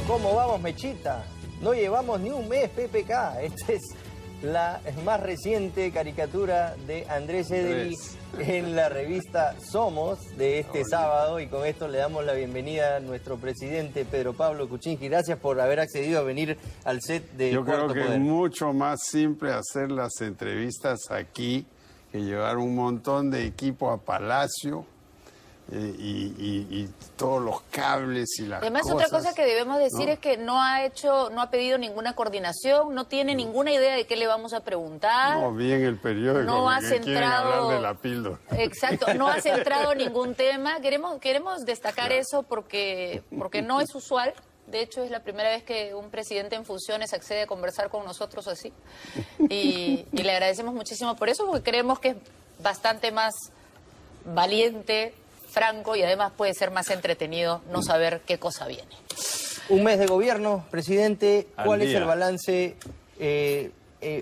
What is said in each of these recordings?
¿Cómo vamos, Mechita? No llevamos ni un mes, PPK. Esta es la más reciente caricatura de Andrés Ederi en la revista Somos de este sábado. Y con esto le damos la bienvenida a nuestro presidente Pedro Pablo Kuczynski. Gracias por haber accedido a venir al set de Yo Cuarto creo que Poder. es mucho más simple hacer las entrevistas aquí que llevar un montón de equipo a Palacio. Y todos los cables y las Además, cosas. otra cosa que debemos decir es que no ha pedido ninguna coordinación, no tiene ninguna idea de qué le vamos a preguntar. No, vi en el periódico no ha que quieren hablar de la píldora. Exacto, no ha centrado ningún tema. Queremos destacar eso porque no es usual. De hecho, es la primera vez que un presidente en funciones accede a conversar con nosotros así. Y le agradecemos muchísimo por eso, porque creemos que es bastante más valiente, franco, y además puede ser más entretenido no saber qué cosa viene. Un mes de gobierno, presidente. ¿Cuál es el día. balance?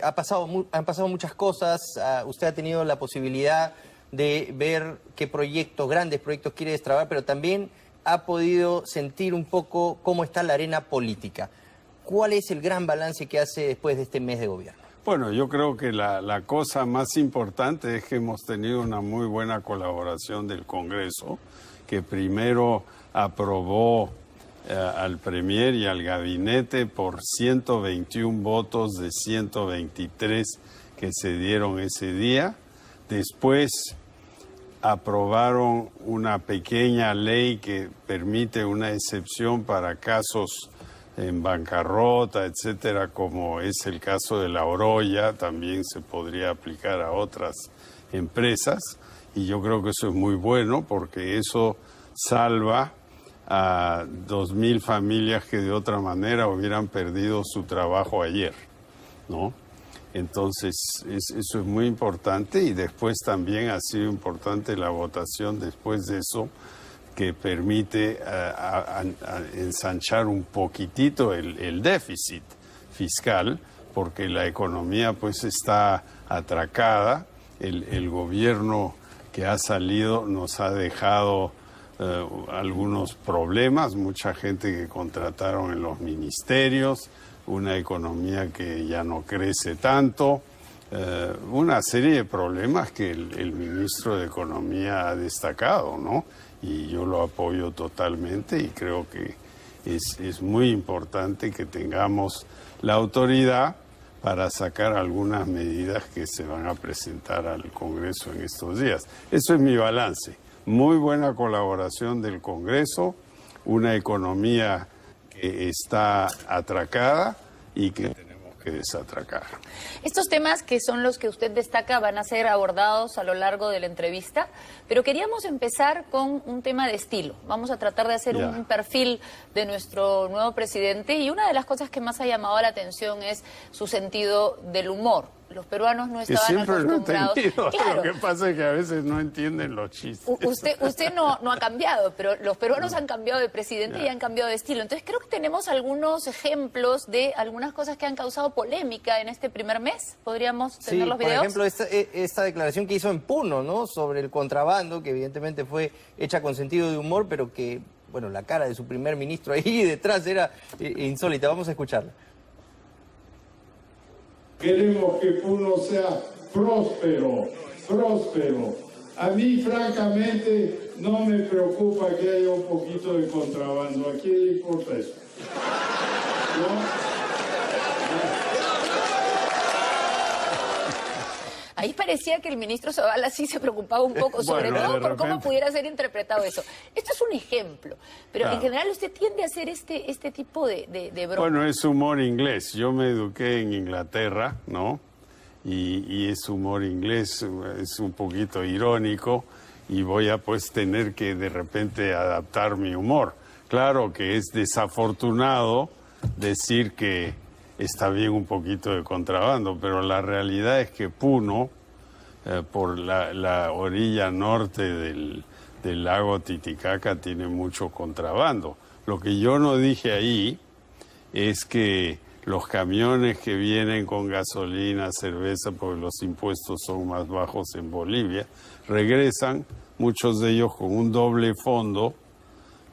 Han pasado muchas cosas. Usted ha tenido la posibilidad de ver qué proyectos, grandes proyectos quiere destrabar, pero también ha podido sentir un poco cómo está la arena política. ¿Cuál es el gran balance que hace después de este mes de gobierno? Bueno, yo creo que la cosa más importante es que hemos tenido una muy buena colaboración del Congreso, que primero aprobó al Premier y al Gabinete por 121 votos de 123 que se dieron ese día. Después aprobaron una pequeña ley que permite una excepción para casos en bancarrota, etcétera, como es el caso de la Oroya, también se podría aplicar a otras empresas, y yo creo que eso es muy bueno porque eso salva a 2.000 familias que de otra manera hubieran perdido su trabajo ayer, ¿no? Entonces, eso es muy importante, y después también ha sido importante la votación después de eso, que permite ensanchar un poquitito el déficit fiscal, porque la economía pues está atracada. El gobierno que ha salido nos ha dejado algunos problemas, mucha gente que contrataron en los ministerios, una economía que ya no crece tanto, una serie de problemas que el ministro de Economía ha destacado, ¿no? Y yo lo apoyo totalmente, y creo que es muy importante que tengamos la autoridad para sacar algunas medidas que se van a presentar al Congreso en estos días. Eso es mi balance. Muy buena colaboración del Congreso, una economía que está atracada y que tenemos que desatracar. Estos temas, que son los que usted destaca, van a ser abordados a lo largo de la entrevista, pero queríamos empezar con un tema de estilo. Vamos a tratar de hacer un perfil de nuestro nuevo presidente, y una de las cosas que más ha llamado la atención es su sentido del humor. Los peruanos no estaban acostumbrados. Claro. Lo que pasa es que a veces no entienden los chistes. Usted no ha cambiado, pero los peruanos han cambiado de presidente y han cambiado de estilo. Entonces creo que tenemos algunos ejemplos de algunas cosas que han causado polémica en este primer mes. ¿Podríamos tener los videos? Por ejemplo, esta declaración que hizo en Puno, ¿no?, sobre el contrabando, que evidentemente fue hecha con sentido de humor, pero que, bueno, la cara de su primer ministro ahí detrás era insólita. Vamos a escucharla. Queremos que Puno sea próspero. A mí, francamente, no me preocupa que haya un poquito de contrabando. ¿A quién le importa eso? ¿No? Ahí parecía que el ministro Zavala sí se preocupaba un poco, sobre todo por cómo pudiera ser interpretado eso. Esto es un ejemplo, pero en general usted tiende a hacer este tipo de bromas. Bueno, es humor inglés. Yo me eduqué en Inglaterra, ¿no? Y es humor inglés, es un poquito irónico, y voy a pues tener que de repente adaptar mi humor. Claro que es desafortunado decir que está bien un poquito de contrabando, pero la realidad es que Puno, por la orilla norte del lago Titicaca, tiene mucho contrabando. Lo que yo no dije ahí es que los camiones que vienen con gasolina, cerveza, porque los impuestos son más bajos en Bolivia, regresan, muchos de ellos con un doble fondo,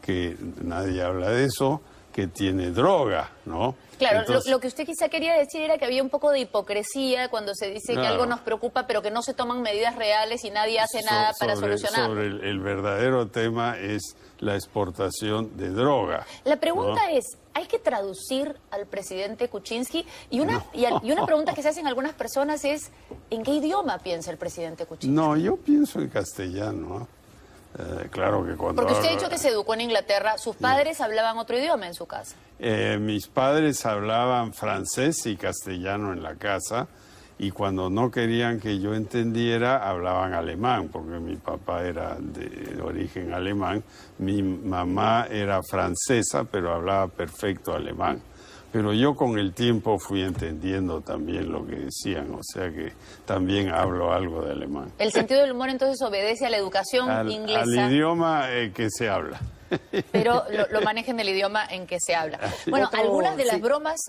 que nadie habla de eso, que tiene droga, ¿no? Claro, Entonces, lo que usted quizá quería decir era que había un poco de hipocresía cuando se dice que Claro. algo nos preocupa, pero que no se toman medidas reales y nadie hace nada para solucionarlo. Sobre el verdadero tema es la exportación de droga. La pregunta ¿no? es, ¿hay que traducir al presidente Kuczynski? Y una pregunta que se hacen algunas personas es, ¿en qué idioma piensa el presidente Kuczynski? No, yo pienso en castellano. Claro que cuando... Porque usted ha dicho que se educó en Inglaterra, sus padres hablaban otro idioma en su casa. Mis padres hablaban francés y castellano en la casa, y cuando no querían que yo entendiera, hablaban alemán, porque mi papá era de origen alemán, mi mamá era francesa, pero hablaba perfecto alemán. Pero yo con el tiempo fui entendiendo también lo que decían, o sea que también hablo algo de alemán. El sentido del humor entonces obedece a la educación inglesa. Al idioma que se habla. Pero lo manejen el idioma en que se habla. Bueno, algunas de las bromas...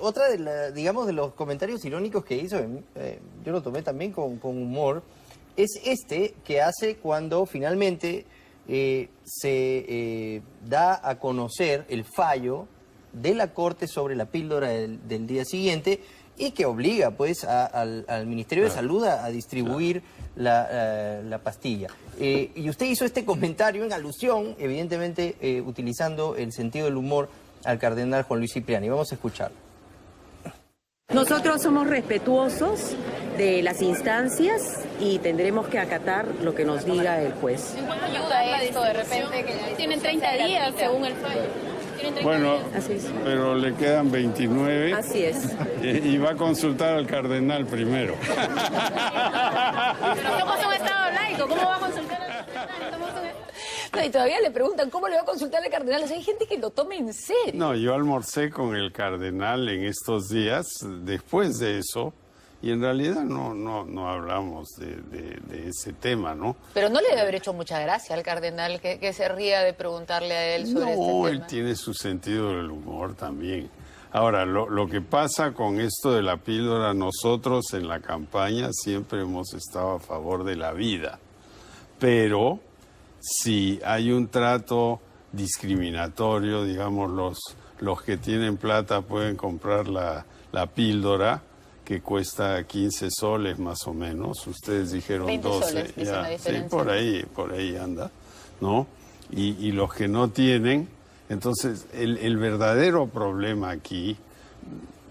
Otra digamos, de los comentarios irónicos que hizo, yo lo tomé también con humor, es este que hace cuando finalmente se da a conocer el fallo de la Corte sobre la píldora del día siguiente y que obliga pues al Ministerio de Salud a distribuir la pastilla. Y usted hizo este comentario en alusión, evidentemente utilizando el sentido del humor al cardenal Juan Luis Cipriani. Vamos a escucharlo. Nosotros somos respetuosos de las instancias y tendremos que acatar lo que nos diga el juez. Ayuda esto de repente, que tienen 30 días según el fallo. Bueno, Así es. pero le quedan 29. Así es. Y va a consultar al cardenal primero. Pero somos un Estado laico, ¿cómo va a consultar al cardenal? No, y todavía le preguntan cómo le va a consultar al cardenal. O sea, hay gente que lo toma en serio. No, yo almorcé con el cardenal en estos días, después de eso, y en realidad no hablamos de ese tema, ¿no? Pero no le debe haber hecho mucha gracia al cardenal que se ría de preguntarle a él sobre este tema. Él tiene su sentido del humor también. Ahora, lo que pasa con esto de la píldora, nosotros en la campaña siempre hemos estado a favor de la vida, pero si hay un trato discriminatorio, digamos, los que tienen plata pueden comprar la píldora, que cuesta 15 soles más o menos, ustedes dijeron 20 12, soles, dicen la diferencia. Sí, por ahí anda, ¿no? Y los que no tienen, entonces el verdadero problema aquí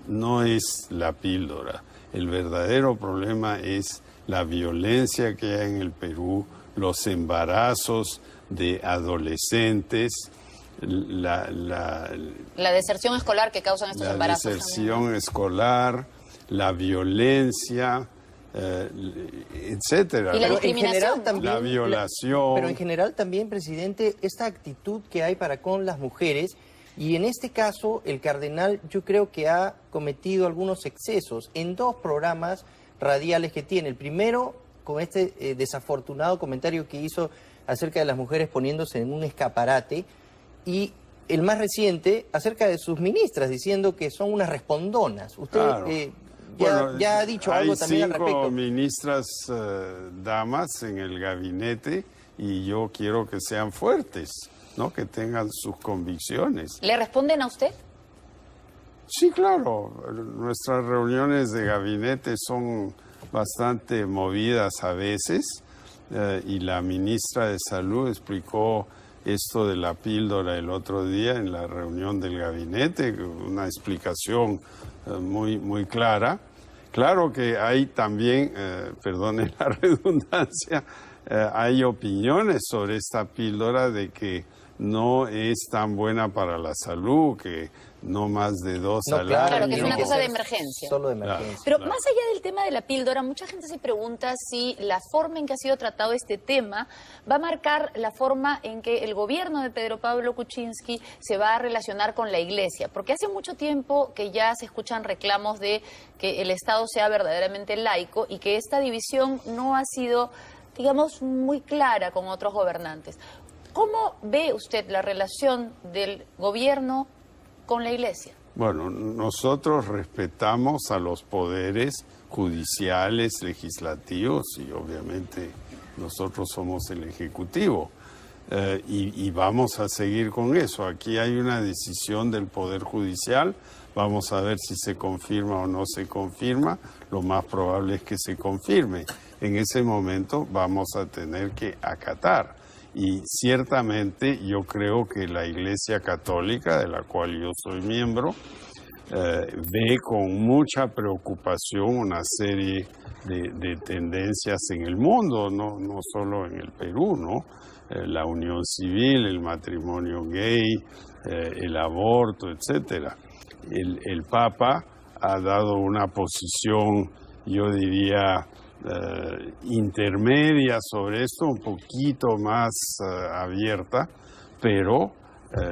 no es la píldora, el verdadero problema es la violencia que hay en el Perú, los embarazos de adolescentes, la deserción escolar que causan estos embarazos. La deserción escolar, la violencia, etcétera. Y la Pero discriminación. en general también, La violación. Pero en general también, presidente, esta actitud que hay para con las mujeres, y en este caso el cardenal yo creo que ha cometido algunos excesos en dos programas radiales que tiene. El primero, con este desafortunado comentario que hizo acerca de las mujeres poniéndose en un escaparate, y el más reciente acerca de sus ministras, diciendo que son unas respondonas. Usted Claro. ya ha dicho algo también al Hay 5 respecto. ministras damas en el gabinete y yo quiero que sean fuertes, ¿no? Que tengan sus convicciones. ¿Le responden a usted? Sí, claro. Nuestras reuniones de gabinete son bastante movidas a veces y la ministra de Salud explicó esto de la píldora el otro día en la reunión del gabinete, una explicación muy clara. Claro que hay también, perdone la redundancia, hay opiniones sobre esta píldora de que no es tan buena para la salud, que no más de 2 al año. Claro, que es una tiene cosa de ser emergencia. Solo de emergencia. Pero Claro. más allá del tema de la píldora, mucha gente se pregunta si la forma en que ha sido tratado este tema va a marcar la forma en que el gobierno de Pedro Pablo Kuczynski se va a relacionar con la Iglesia. Porque hace mucho tiempo que ya se escuchan reclamos de que el Estado sea verdaderamente laico y que esta división no ha sido, digamos, muy clara con otros gobernantes. ¿Cómo ve usted la relación del gobierno con la Iglesia? Bueno, nosotros respetamos a los poderes judiciales, legislativos y obviamente nosotros somos el Ejecutivo. y vamos a seguir con eso. Aquí hay una decisión del Poder Judicial, vamos a ver si se confirma o no se confirma, lo más probable es que se confirme. En ese momento vamos a tener que acatar. Y ciertamente yo creo que la Iglesia Católica, de la cual yo soy miembro, ve con mucha preocupación una serie de tendencias en el mundo, no solo en el Perú, ¿no? La unión civil, el matrimonio gay, el aborto, etcétera. El Papa ha dado una posición, yo diría, intermedia sobre esto, un poquito más abierta, pero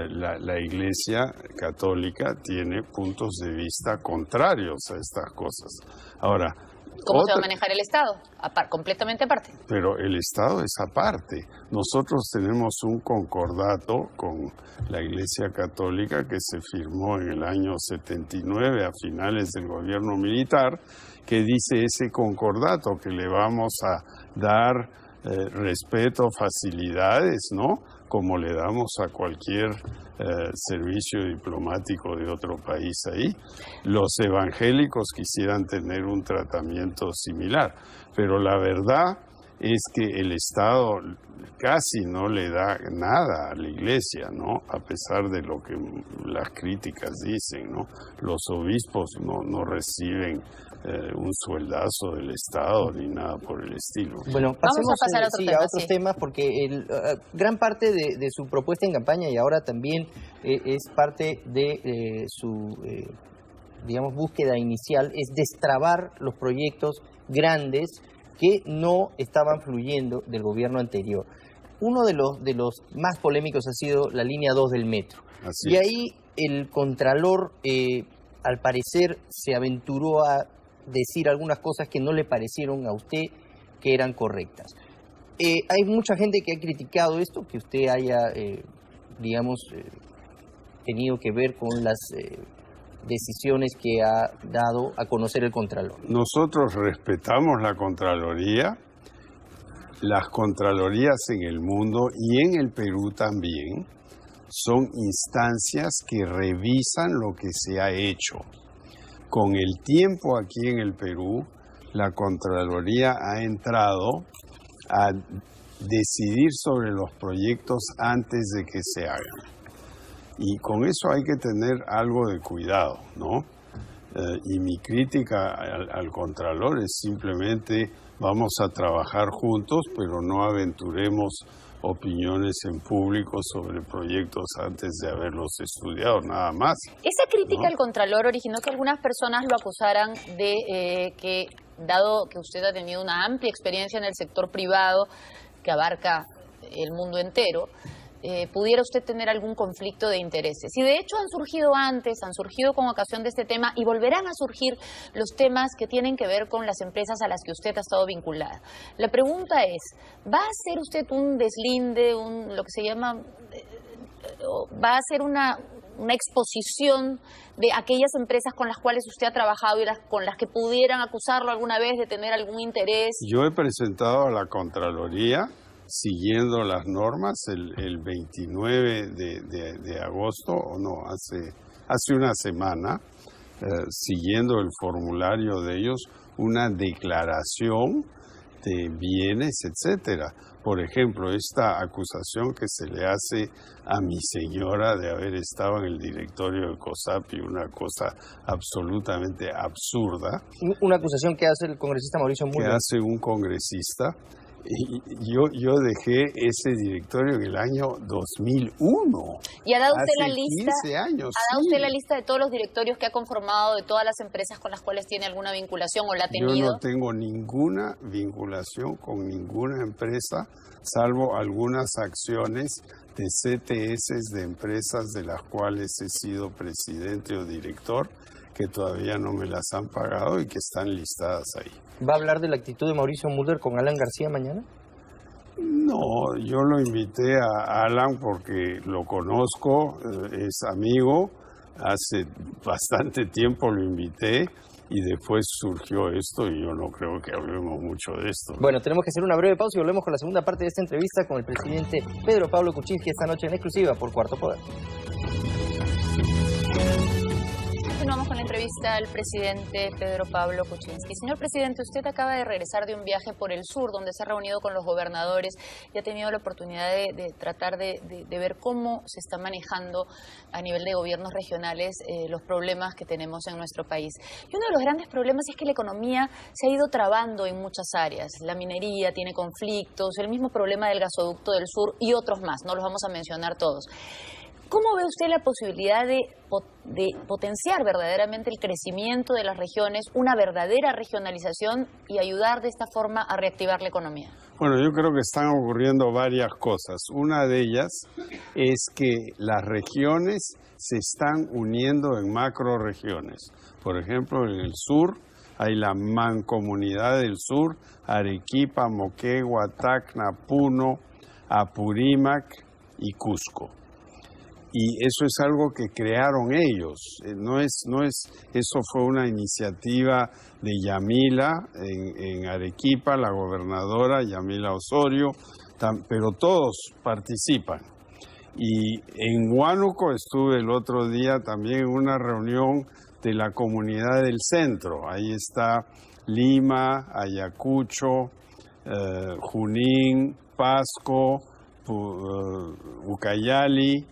la Iglesia Católica tiene puntos de vista contrarios a estas cosas. Ahora, ¿cómo se va a manejar el Estado? Completamente aparte. Pero el Estado es aparte. Nosotros tenemos un concordato con la Iglesia Católica que se firmó en el año 79 a finales del gobierno militar, que dice ese concordato que le vamos a dar respeto, facilidades, ¿no? Como le damos a cualquier servicio diplomático de otro país ahí. Los evangélicos quisieran tener un tratamiento similar, pero la verdad es que el Estado casi no le da nada a la Iglesia, ¿no? A pesar de lo que las críticas dicen, ¿no? Los obispos no reciben un sueldazo del Estado ni nada por el estilo. Bueno, pasemos a otros temas, porque gran parte de su propuesta en campaña y ahora también es parte de su, digamos, búsqueda inicial, es destrabar los proyectos grandes que no estaban fluyendo del gobierno anterior. Uno de los más polémicos ha sido la línea 2 del metro. Así y ahí el Contralor, al parecer, se aventuró a decir algunas cosas que no le parecieron a usted que eran correctas. Hay mucha gente que ha criticado esto, que usted haya, digamos, tenido que ver con las decisiones que ha dado a conocer el Contralor. Nosotros respetamos la Contraloría, las Contralorías en el mundo y en el Perú también son instancias que revisan lo que se ha hecho. Con el tiempo aquí en el Perú, la Contraloría ha entrado a decidir sobre los proyectos antes de que se hagan. Y con eso hay que tener algo de cuidado, ¿no? Y mi crítica al Contralor es simplemente vamos a trabajar juntos, pero no aventuremos opiniones en público sobre proyectos antes de haberlos estudiado, nada más. Esa crítica, ¿no?, al Contralor originó que algunas personas lo acusaran de que, dado que usted ha tenido una amplia experiencia en el sector privado, que abarca el mundo entero, pudiera usted tener algún conflicto de intereses. Y de hecho han surgido antes, han surgido con ocasión de este tema y volverán a surgir los temas que tienen que ver con las empresas a las que usted ha estado vinculada. La pregunta es, ¿va a hacer usted un deslinde, lo que se llama, va a hacer una exposición de aquellas empresas con las cuales usted ha trabajado y con las que pudieran acusarlo alguna vez de tener algún interés? Yo he presentado a la Contraloría, siguiendo las normas, el 29 de agosto, o no, hace una semana, siguiendo el formulario de ellos, una declaración de bienes, etcétera. Por ejemplo, esta acusación que se le hace a mi señora de haber estado en el directorio de COSAPI, una cosa absolutamente absurda. Una acusación que hace el congresista Mauricio Mulder. Que hace un congresista. Y yo dejé ese directorio en el año 2001. ¿Y ha dado usted la lista? 15 años. ¿Ha dado usted la lista de todos los directorios que ha conformado, de todas las empresas con las cuales tiene alguna vinculación o la ha tenido? Yo no tengo ninguna vinculación con ninguna empresa, salvo algunas acciones de CTS de empresas de las cuales he sido presidente o director, que todavía no me las han pagado y que están listadas ahí. ¿Va a hablar de la actitud de Mauricio Mulder con Alan García mañana? No, yo lo invité a Alan porque lo conozco, es amigo, hace bastante tiempo lo invité y después surgió esto y yo no creo que hablemos mucho de esto. Bueno, tenemos que hacer una breve pausa y volvemos con la segunda parte de esta entrevista con el presidente Pedro Pablo Kuczynski esta noche en exclusiva por Cuarto Poder. Continuamos con la entrevista al presidente Pedro Pablo Kuczynski. Señor presidente, usted acaba de regresar de un viaje por el sur donde se ha reunido con los gobernadores y ha tenido la oportunidad de tratar de ver cómo se está manejando a nivel de gobiernos regionales los problemas que tenemos en nuestro país. Y uno de los grandes problemas es que la economía se ha ido trabando en muchas áreas. La minería tiene conflictos, el mismo problema del gasoducto del sur y otros más, no los vamos a mencionar todos. ¿Cómo ve usted la posibilidad de potenciar verdaderamente el crecimiento de las regiones, una verdadera regionalización y ayudar de esta forma a reactivar la economía? Bueno, yo creo que están ocurriendo varias cosas. Una de ellas es que las regiones se están uniendo en macroregiones. Por ejemplo, en el sur hay la Mancomunidad del Sur, Arequipa, Moquegua, Tacna, Puno, Apurímac y Cusco. Y eso es algo que crearon ellos, eso fue una iniciativa de Yamila en Arequipa, la gobernadora Yamila Osorio, pero todos participan. Y en Huánuco estuve el otro día también en una reunión de la comunidad del centro, ahí está Lima, Ayacucho, Junín, Pasco, Ucayali,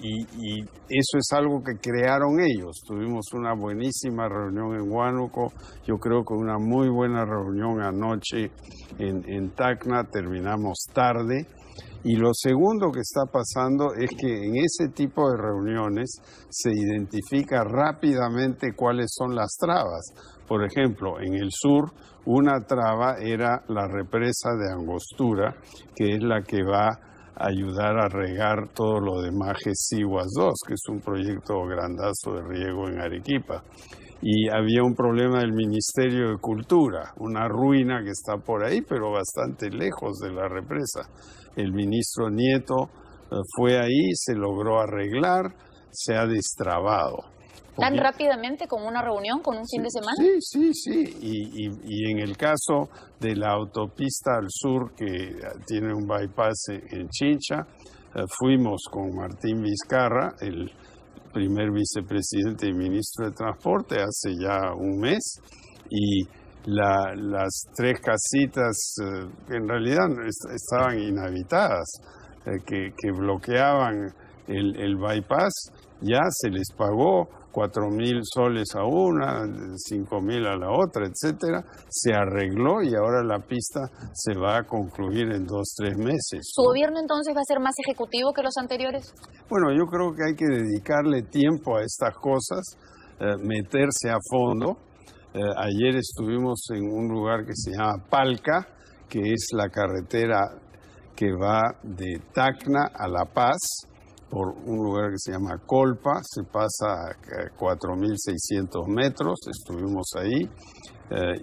y eso es algo que crearon ellos. Tuvimos una buenísima reunión en Huánuco, yo creo que una muy buena reunión anoche en Tacna, terminamos tarde. Y lo segundo que está pasando es que en ese tipo de reuniones se identifica rápidamente cuáles son las trabas. Por ejemplo, en el sur, una traba era la represa de Angostura, que es la que va ayudar a regar todo lo de Majes Siguas 2, que es un proyecto grandazo de riego en Arequipa. Y había un problema del Ministerio de Cultura, una ruina que está por ahí, pero bastante lejos de la represa. El ministro Nieto fue ahí, se logró arreglar, se ha destrabado. ¿Tan rápidamente como una reunión, con un fin de semana? Sí. Y en el caso de la autopista al sur, que tiene un bypass en Chincha, fuimos con Martín Vizcarra, el primer vicepresidente y ministro de Transporte, hace ya un mes, y las 3 casitas que en realidad estaban inhabitadas, que bloqueaban el bypass, ya se les pagó 4.000 soles a una, 5.000 a la otra, etcétera. Se arregló y ahora la pista se va a concluir en 2-3 meses. ¿Su gobierno entonces va a ser más ejecutivo que los anteriores? Bueno, yo creo que hay que dedicarle tiempo a estas cosas, meterse a fondo. Ayer estuvimos en un lugar que se llama Palca, que es la carretera que va de Tacna a La Paz, por un lugar que se llama Colpa, se pasa a 4.600 metros, estuvimos ahí,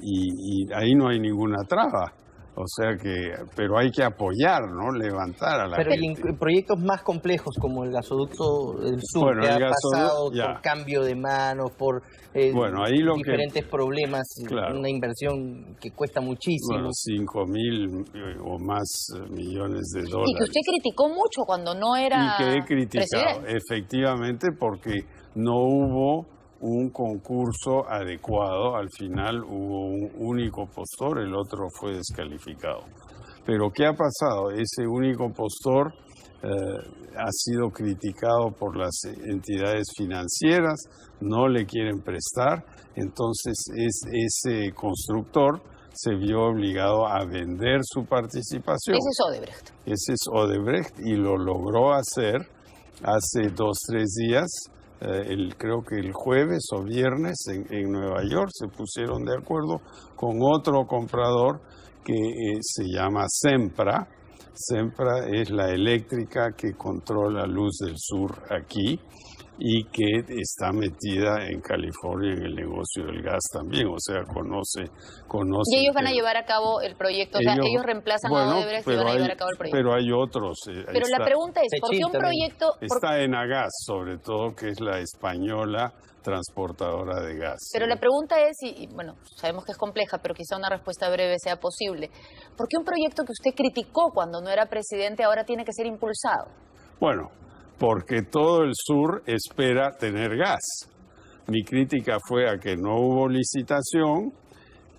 y ahí no hay ninguna traba. O sea que, pero hay que apoyar, ¿no? Levantar a la gente. Pero en proyectos más complejos como el gasoducto del sur, bueno, que ha pasado por cambio de manos, por diferentes problemas, claro, una inversión que cuesta muchísimo. Bueno, 5.000 o más millones de dólares. Y que usted criticó mucho cuando no era presidente. Y que he criticado, presidente. Efectivamente, porque no hubo un concurso adecuado. Al final hubo un único postor, el otro fue descalificado. Pero ¿qué ha pasado? Ese único postor ha sido criticado por las entidades financieras, no le quieren prestar, entonces ese constructor se vio obligado a vender su participación. Ese es Odebrecht. Ese es Odebrecht y lo logró hacer hace 2-3 días. Creo que el jueves o viernes en Nueva York se pusieron de acuerdo con otro comprador que se llama Sempra. Sempra es la eléctrica que controla Luz del Sur aquí. y que está metida en California en el negocio del gas también, o sea, conoce. Y ellos van a llevar a cabo el proyecto, o sea, ellos reemplazan a Odebrecht y van a llevar a cabo el proyecto. Pero hay otros. Pero la pregunta es, ¿por qué un proyecto? Está Enagas, sobre todo, que es la española transportadora de gas. Pero la pregunta es, y bueno, sabemos que es compleja, pero quizá una respuesta breve sea posible. ¿Por qué un proyecto que usted criticó cuando no era presidente ahora tiene que ser impulsado? Bueno, porque todo el sur espera tener gas. Mi crítica fue a que no hubo licitación,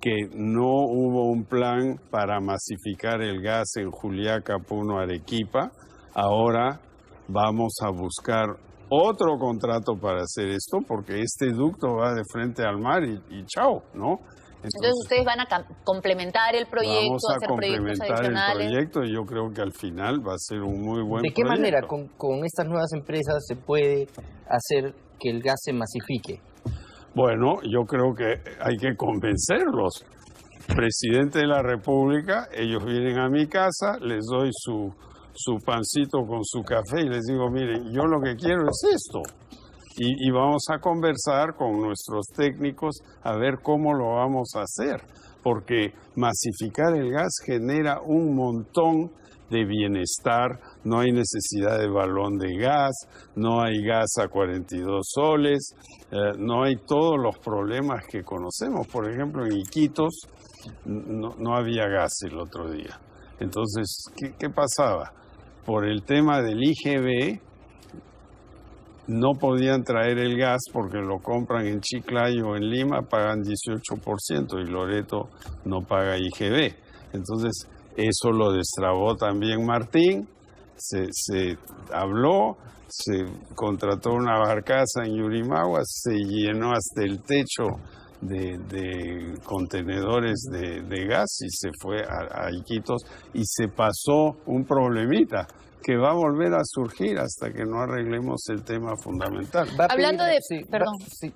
que no hubo un plan para masificar el gas en Juliaca, Puno, Arequipa. Ahora vamos a buscar otro contrato para hacer esto, porque este ducto va de frente al mar y chao, ¿no? Entonces ustedes van a complementar el proyecto, vamos a hacer proyectos adicionales. El proyecto y yo creo que al final va a ser un muy buen proyecto. ¿De qué manera con estas nuevas empresas se puede hacer que el gas se masifique? Bueno, yo creo que hay que convencerlos. Presidente de la República, ellos vienen a mi casa, les doy su pancito con su café y les digo, miren, yo lo que quiero es esto. Y vamos a conversar con nuestros técnicos a ver cómo lo vamos a hacer. Porque masificar el gas genera un montón de bienestar, no hay necesidad de balón de gas, no hay gas a 42 soles, no hay todos los problemas que conocemos. Por ejemplo, en Iquitos no había gas el otro día. Entonces, ¿qué pasaba? Por el tema del IGB, no podían traer el gas porque lo compran en Chiclayo o en Lima, pagan 18% y Loreto no paga IGB. Entonces, eso lo destrabó también Martín, se habló, se contrató una barcaza en Yurimaguas, se llenó hasta el techo de contenedores de gas y se fue a Iquitos y se pasó un problemita que va a volver a surgir hasta que no arreglemos el tema fundamental. Hablando de... Sí, perdón. Sí.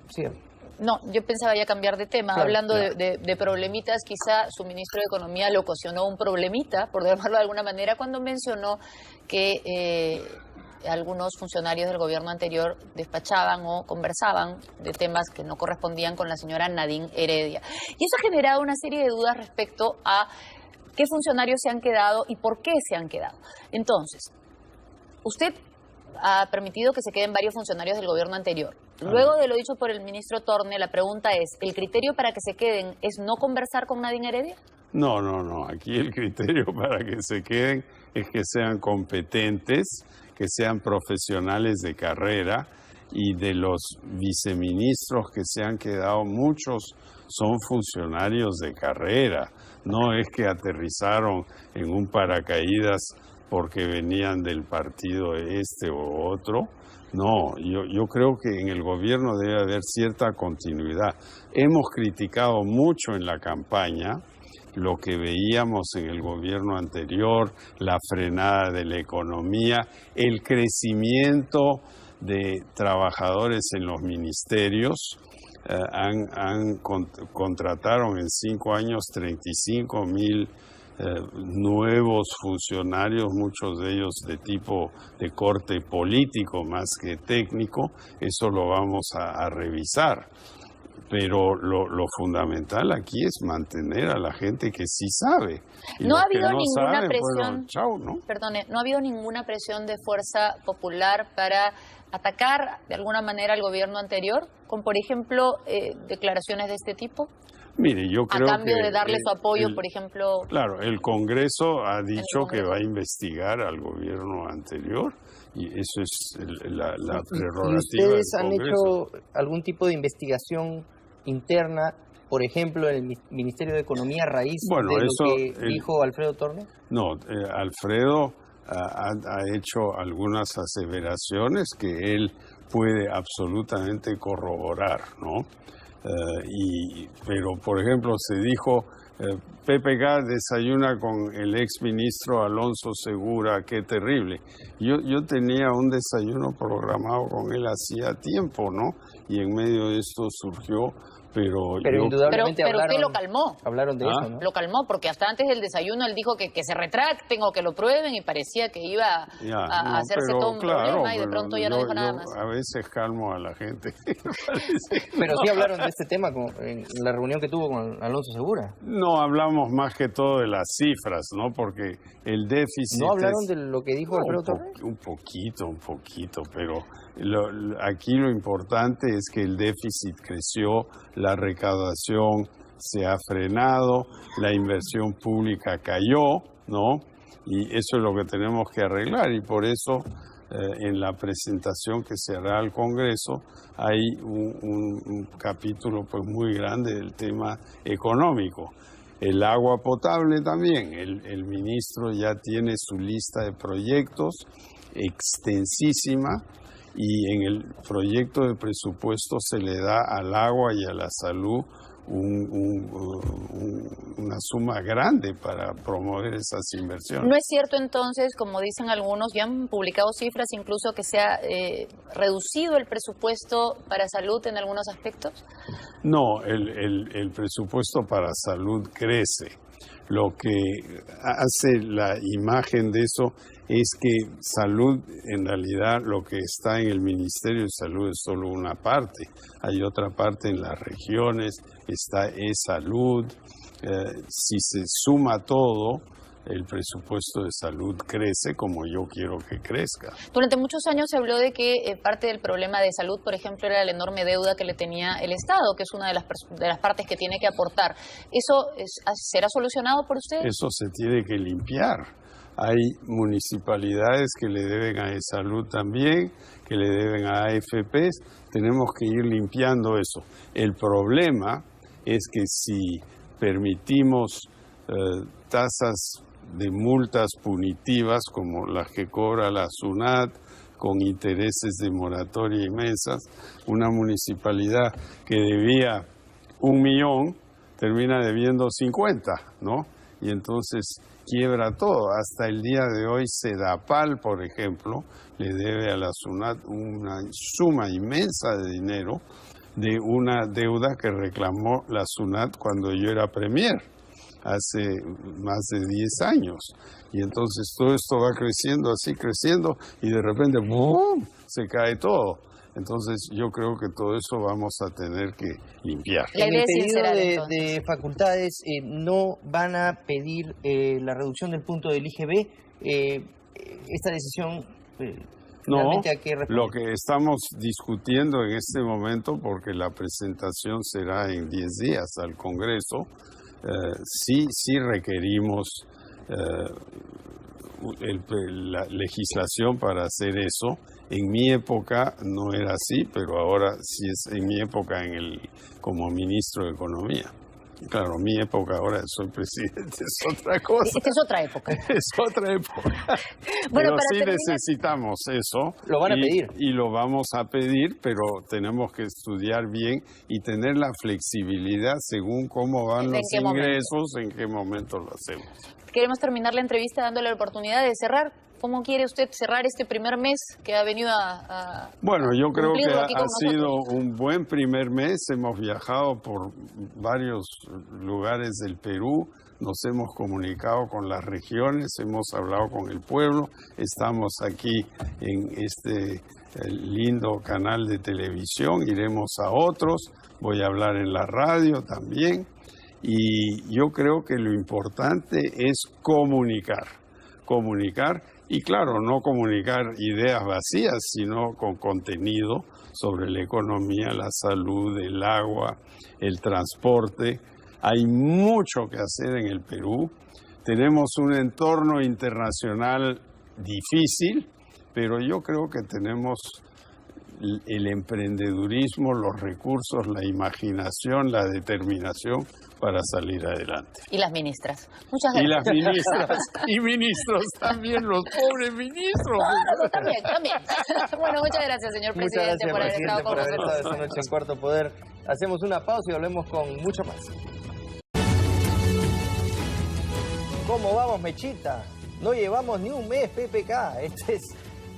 No, yo pensaba ya cambiar de tema. Claro, Hablando claro. De problemitas, quizá su ministro de Economía le ocasionó un problemita, por llamarlo de alguna manera, cuando mencionó que algunos funcionarios del gobierno anterior despachaban o conversaban de temas que no correspondían con la señora Nadine Heredia. Y eso ha generado una serie de dudas respecto a qué funcionarios se han quedado y por qué se han quedado. Entonces, usted ha permitido que se queden varios funcionarios del gobierno anterior. Luego de lo dicho por el ministro Torne, la pregunta es, ¿el criterio para que se queden es no conversar con Nadine Heredia? No. Aquí el criterio para que se queden es que sean competentes, que sean profesionales de carrera, y de los viceministros que se han quedado, muchos son funcionarios de carrera. No es que aterrizaron en un paracaídas porque venían del partido este o otro. No, yo creo que en el gobierno debe haber cierta continuidad. Hemos criticado mucho en la campaña lo que veíamos en el gobierno anterior, la frenada de la economía, el crecimiento de trabajadores en los ministerios. Contrataron en 5 años 35,000 nuevos funcionarios, muchos de ellos de tipo de corte político más que técnico. Eso lo vamos a revisar. Pero lo fundamental aquí es mantener a la gente que sí sabe. Y no ha los que habido no ninguna saben, presión, bueno, chao, ¿no? Perdone, no ha habido ninguna presión de fuerza popular para atacar de alguna manera al gobierno anterior, con por ejemplo declaraciones de este tipo. Mire, yo creo a cambio que de darle su apoyo, por ejemplo. Claro, el Congreso ha dicho que va a investigar al gobierno anterior y eso es la prerrogativa. ¿Y ustedes han del Congreso? hecho algún tipo de investigación interna, por ejemplo, en el Ministerio de Economía a raíz de lo que dijo Alfredo Torne? No, Alfredo ha hecho algunas aseveraciones que él puede absolutamente corroborar, ¿no? Pero, por ejemplo, se dijo PPK desayuna con el exministro Alonso Segura, qué terrible. Yo tenía un desayuno programado con él hacía tiempo, ¿no? Y en medio de esto surgió, pero indudablemente pero usted lo calmó. Hablaron de eso, ¿no? Lo calmó, porque hasta antes del desayuno él dijo que se retracten o que lo prueben y parecía que iba a hacerse todo un problema y de pronto ya no dijo nada más. A veces calmo a la gente. Pero sí hablaron de este tema en la reunión que tuvo con Alonso Segura. No, hablamos más que todo de las cifras, ¿no? Porque el déficit... ¿No hablaron de lo que dijo Alfredo Torres? Un poquito, pero aquí lo importante es que el déficit creció, la recaudación se ha frenado, la inversión pública cayó, ¿no? Y eso es lo que tenemos que arreglar y por eso en la presentación que se hará al Congreso hay un capítulo pues muy grande del tema económico. El agua potable también, el ministro ya tiene su lista de proyectos extensísima y en el proyecto de presupuesto se le da al agua y a la salud una suma grande para promover esas inversiones. ¿No es cierto entonces, como dicen algunos, ya han publicado cifras incluso que se ha reducido el presupuesto para salud en algunos aspectos? No, el presupuesto para salud crece. Lo que hace la imagen de eso es que salud, en realidad, lo que está en el Ministerio de Salud es solo una parte. Hay otra parte en las regiones, está e-salud. Si se suma todo, el presupuesto de salud crece como yo quiero que crezca. Durante muchos años se habló de que parte del problema de salud, por ejemplo, era la enorme deuda que le tenía el Estado, que es una de las partes que tiene que aportar. ¿Eso será solucionado por usted? Eso se tiene que limpiar. Hay municipalidades que le deben a salud también, que le deben a AFPs. Tenemos que ir limpiando eso. El problema es que si permitimos tasas de multas punitivas como las que cobra la SUNAT, con intereses de moratoria inmensas, una municipalidad que debía 1 millón termina debiendo 50, ¿no? Y entonces quiebra todo. Hasta el día de hoy, Sedapal, por ejemplo, le debe a la SUNAT una suma inmensa de dinero de una deuda que reclamó la SUNAT cuando yo era premier, hace más de 10 años. Y entonces todo esto va creciendo, así creciendo, y de repente ¡boom!, se cae todo. Entonces yo creo que todo eso vamos a tener que limpiar. En el pedido de facultades no van a pedir la reducción del punto del IGB. Esta decisión no, lo que estamos discutiendo en este momento, porque la presentación será en 10 días al Congreso, sí requerimos la legislación para hacer eso. En mi época no era así, pero ahora sí es en mi época como ministro de Economía. Claro, mi época, ahora soy presidente, es otra cosa. Esta es otra época. Es otra época. Bueno, pero sí necesitamos eso. Lo van a pedir. Y lo vamos a pedir, pero tenemos que estudiar bien y tener la flexibilidad según cómo van los ingresos, en qué momento lo hacemos. Queremos terminar la entrevista dándole la oportunidad de cerrar. ¿Cómo quiere usted cerrar este primer mes que ha venido a Bueno, yo creo que ha sido nosotros? Un buen primer mes. Hemos viajado por varios lugares del Perú, nos hemos comunicado con las regiones, hemos hablado con el pueblo, estamos aquí en este lindo canal de televisión, iremos a otros, voy a hablar en la radio también, y yo creo que lo importante es comunicar. Y claro, no comunicar ideas vacías, sino con contenido sobre la economía, la salud, el agua, el transporte. Hay mucho que hacer en el Perú. Tenemos un entorno internacional difícil, pero yo creo que tenemos el emprendedurismo, los recursos, la imaginación, la determinación para salir adelante. Y las ministras. Muchas gracias. Y las ministras. Y ministros también, los pobres ministros. También. Bueno, muchas gracias, señor presidente, por haber estado con nosotros. Esta noche en Cuarto Poder. Hacemos una pausa y volvemos con mucho más. ¿Cómo vamos, Mechita? No llevamos ni un mes, PPK. Esta es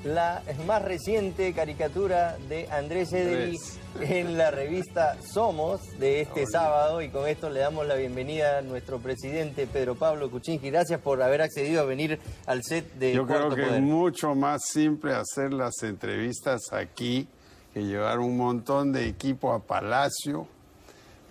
la más reciente caricatura de Andrés Ederi en la revista Somos de este sábado, y con esto le damos la bienvenida a nuestro presidente Pedro Pablo Kuczynski. Gracias por haber accedido a venir al set de Yo creo Cuarto que Poder. es mucho más simple hacer las entrevistas aquí que llevar un montón de equipo a Palacio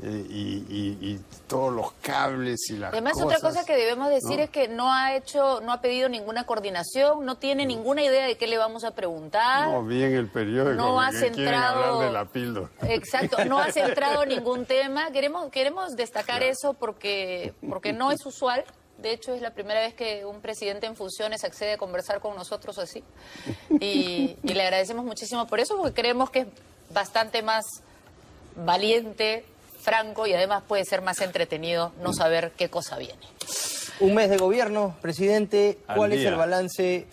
y todos los cables y las Además, cosas. otra cosa que debemos decir es que no ha pedido ninguna coordinación, no tiene ninguna idea de qué le vamos a preguntar. No, vi en el periódico No ha que quieren centrado- hablar de la píldora. Exacto, no ha centrado ningún tema. Queremos destacar eso porque no es usual. De hecho, es la primera vez que un presidente en funciones accede a conversar con nosotros así. Y le agradecemos muchísimo por eso, porque creemos que es bastante más valiente, franco, y además puede ser más entretenido no saber qué cosa viene. Un mes de gobierno, presidente. ¿Cuál Al es día. el balance?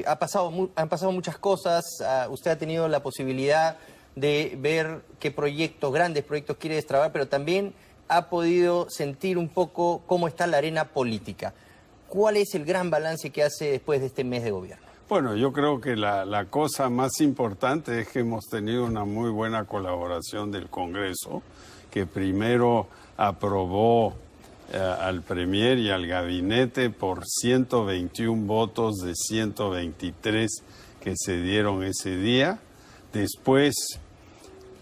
Han pasado muchas cosas. Usted ha tenido la posibilidad de ver qué proyectos, grandes proyectos quiere destrabar, pero también ha podido sentir un poco cómo está la arena política. ¿Cuál es el gran balance que hace después de este mes de gobierno? Bueno, yo creo que la cosa más importante es que hemos tenido una muy buena colaboración del Congreso, que primero aprobó al Premier y al Gabinete por 121 votos de 123 que se dieron ese día. Después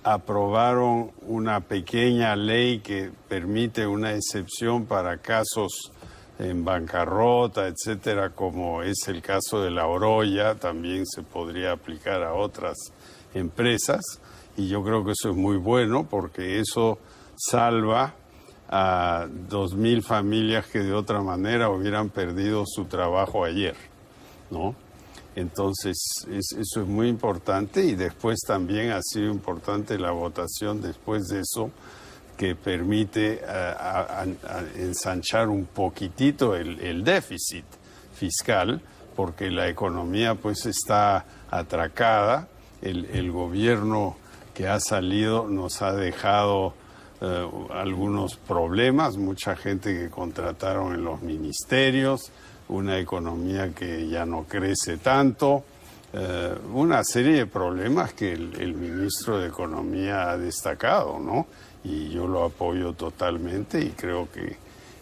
aprobaron una pequeña ley que permite una excepción para casos en bancarrota, etcétera, como es el caso de La Oroya. También se podría aplicar a otras empresas, y yo creo que eso es muy bueno porque eso salva a 2.000 familias que de otra manera hubieran perdido su trabajo ayer, ¿no? Entonces, eso es muy importante, y después también ha sido importante la votación después de eso, que permite ensanchar un poquitito el déficit fiscal, porque la economía pues está atracada. El gobierno que ha salido nos ha dejado algunos problemas, mucha gente que contrataron en los ministerios, una economía que ya no crece tanto, una serie de problemas que el ministro de Economía ha destacado, ¿no? Y yo lo apoyo totalmente, y creo que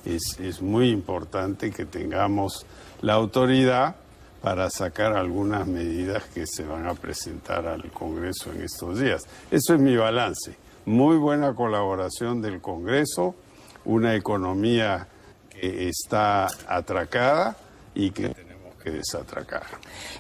es muy importante que tengamos la autoridad para sacar algunas medidas que se van a presentar al Congreso en estos días. Eso es mi balance. Muy buena colaboración del Congreso, una economía que está atracada y que tenemos que desatracar.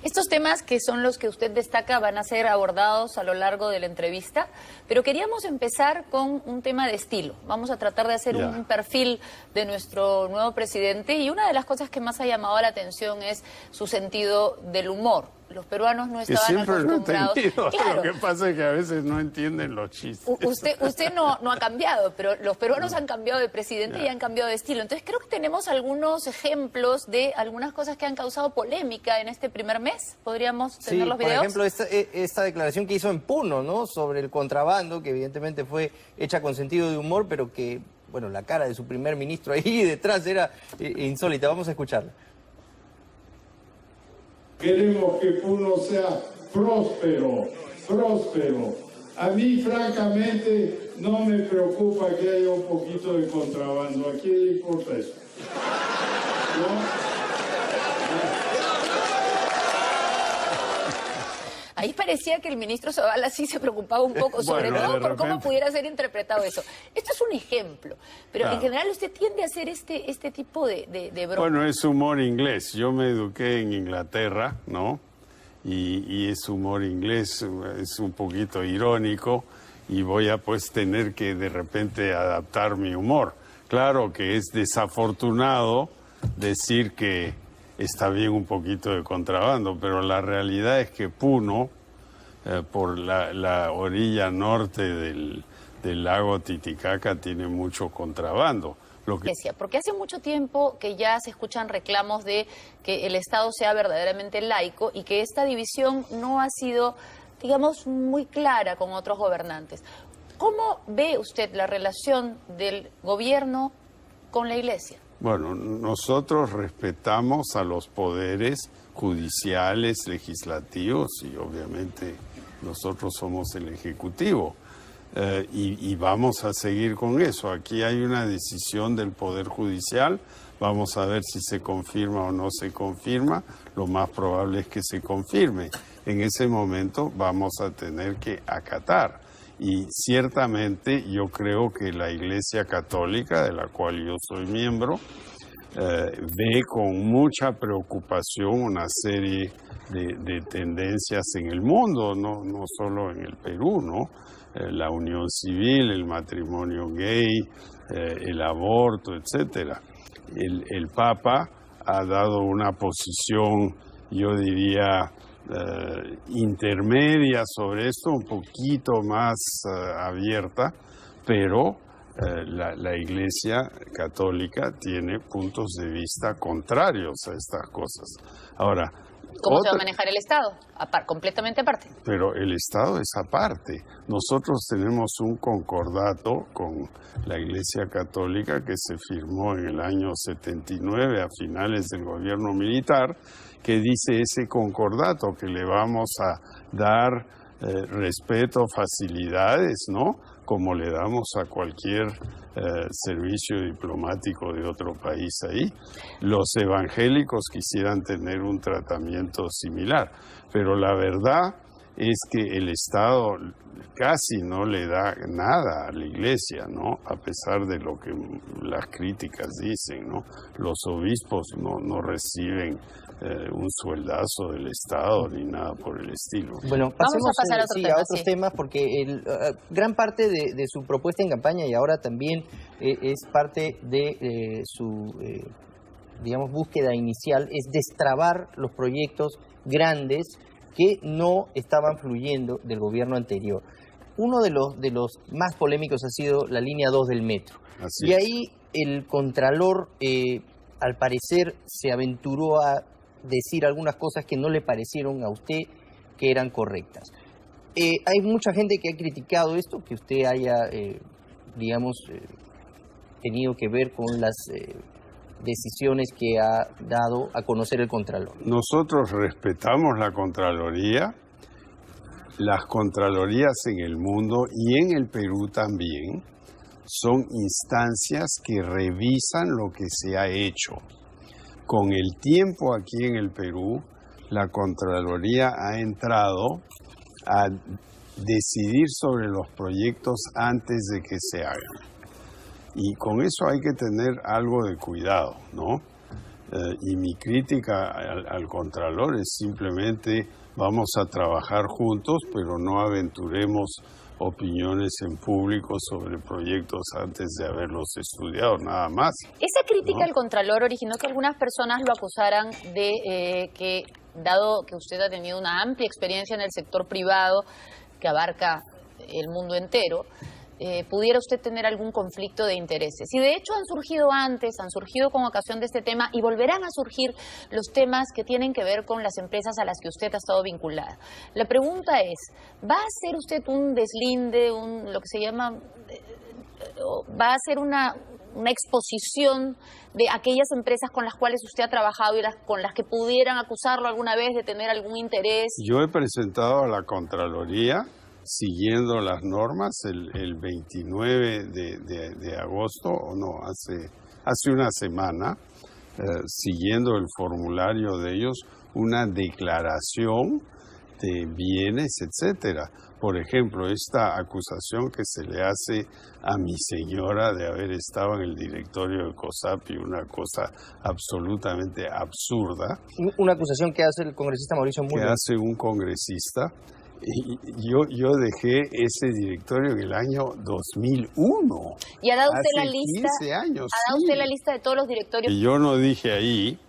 Estos temas, que son los que usted destaca, van a ser abordados a lo largo de la entrevista, pero queríamos empezar con un tema de estilo. Vamos a tratar de hacer un perfil de nuestro nuevo presidente, y una de las cosas que más ha llamado la atención es su sentido del humor. Los peruanos no Que estaban siempre lo he acostumbrados. entendido. Claro. Lo que pasa es que a veces no entienden los chistes. Usted no ha cambiado, pero los peruanos han cambiado de presidente y han cambiado de estilo. Entonces creo que tenemos algunos ejemplos de algunas cosas que han causado polémica en este primer mes. ¿Podríamos tener los videos? Por ejemplo, esta declaración que hizo en Puno, ¿no?, sobre el contrabando, que evidentemente fue hecha con sentido de humor, pero que, bueno, la cara de su primer ministro ahí detrás era insólita. Vamos a escucharla. Queremos que Puno sea próspero, próspero. A mí, francamente, no me preocupa que haya un poquito de contrabando. ¿A quién le importa eso? ¿No? Ahí parecía que el ministro Zavala sí se preocupaba un poco, sobre Bueno, todo de por cómo repente. pudiera ser interpretado eso. Esto es un ejemplo, pero Claro. en general usted tiende a hacer este tipo de broma. Bueno, es humor inglés. Yo me eduqué en Inglaterra, ¿no? Y es humor inglés, es un poquito irónico, y voy a pues tener que de repente adaptar mi humor. Claro que es desafortunado decir que está bien un poquito de contrabando, pero la realidad es que Puno, por la orilla norte del lago Titicaca, tiene mucho contrabando. Porque hace mucho tiempo que ya se escuchan reclamos de que el Estado sea verdaderamente laico, y que esta división no ha sido, digamos, muy clara con otros gobernantes. ¿Cómo ve usted la relación del gobierno con la Iglesia? Bueno, nosotros respetamos a los poderes judiciales, legislativos y obviamente nosotros somos el Ejecutivo. Y vamos a seguir con eso. Aquí hay una decisión del Poder Judicial. Vamos a ver si se confirma o no se confirma. Lo más probable es que se confirme. En ese momento vamos a tener que acatar. Y ciertamente yo creo que la Iglesia Católica, de la cual yo soy miembro, ve con mucha preocupación una serie de tendencias en el mundo, no solo en el Perú, ¿no? La unión civil, el matrimonio gay, el aborto, etcétera. El Papa ha dado una posición, yo diría, intermedia sobre esto, un poquito más abierta, pero la Iglesia Católica tiene puntos de vista contrarios a estas cosas. Ahora, ¿cómo se va a manejar el Estado? Completamente aparte. Pero el Estado es aparte. Nosotros tenemos un concordato con la Iglesia Católica que se firmó en el año 79 a finales del gobierno militar, que dice ese concordato que le vamos a dar respeto, facilidades, ¿no? Como le damos a cualquier servicio diplomático de otro país ahí. Los evangélicos quisieran tener un tratamiento similar, pero la verdad es que el Estado casi no le da nada a la Iglesia, ¿no? A pesar de lo que las críticas dicen, ¿no? Los obispos no reciben un sueldazo del Estado ni nada por el estilo. Bueno, pasemos a otros temas, porque gran parte de su propuesta en campaña y ahora también es parte de su digamos, búsqueda inicial, es destrabar los proyectos grandes que no estaban fluyendo del gobierno anterior. Uno de los más polémicos ha sido la línea 2 del metro. Y ahí el Contralor, al parecer, se aventuró a decir algunas cosas que no le parecieron a usted que eran correctas. Hay mucha gente que ha criticado esto, que usted haya, digamos, tenido que ver con las decisiones que ha dado a conocer el Contralor. Nosotros respetamos la Contraloría, las Contralorías en el mundo y en el Perú también son instancias que revisan lo que se ha hecho. Con el tiempo aquí en el Perú, la Contraloría ha entrado a decidir sobre los proyectos antes de que se hagan. Y con eso hay que tener algo de cuidado, ¿no? Y mi crítica al Contralor es simplemente vamos a trabajar juntos, pero no aventuremos opiniones en público sobre proyectos antes de haberlos estudiado, nada más. Esa crítica al Contralor originó que algunas personas lo acusaran de que, dado que usted ha tenido una amplia experiencia en el sector privado, que abarca el mundo entero, pudiera usted tener algún conflicto de intereses. Y de hecho han surgido antes, han surgido con ocasión de este tema y volverán a surgir los temas que tienen que ver con las empresas a las que usted ha estado vinculada. La pregunta es, ¿va a hacer usted un deslinde, lo que se llama, va a hacer una exposición de aquellas empresas con las cuales usted ha trabajado y con las que pudieran acusarlo alguna vez de tener algún interés? Yo he presentado a la Contraloría, siguiendo las normas, el 29 de agosto, o no, hace una semana, siguiendo el formulario de ellos, una declaración de bienes, etcétera. Por ejemplo, esta acusación que se le hace a mi señora de haber estado en el directorio de COSAPI, una cosa absolutamente absurda. Una acusación que hace el congresista Mauricio Mullen. Que hace un congresista. Y yo dejé ese directorio en el año 2001. ¿Y ha dado usted la lista? 15 años. ¿Ha dado usted la lista de todos los directorios? Lo que yo no dije ahí